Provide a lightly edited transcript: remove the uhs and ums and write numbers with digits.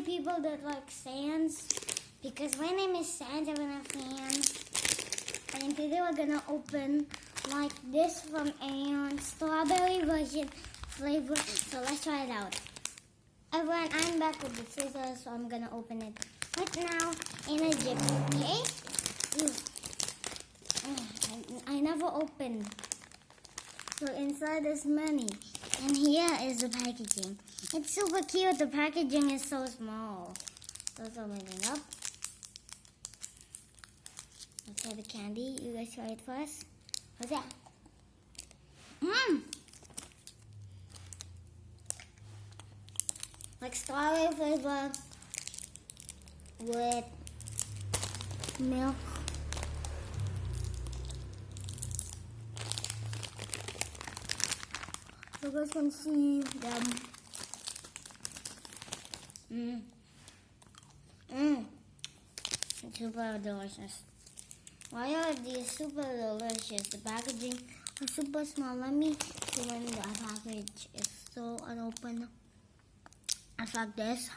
people that like Sans, because my name is Sans, I'm gonna have fans. And today we're gonna open like this from Aeon strawberry version flavor. So let's try it out. Everyone, I'm back with the scissors, so I'm gonna open it right now in a jig, okay? I never opened. So inside is money. And here is the packaging. It's super cute. The packaging is so small. So let's open it up. Let's try the candy. You guys try it first. What's that? Like strawberry flavor with milk. So you guys can see them. Super delicious. Why are these super delicious? The packaging is super small. Let me see when the package is so unopened. It's like this.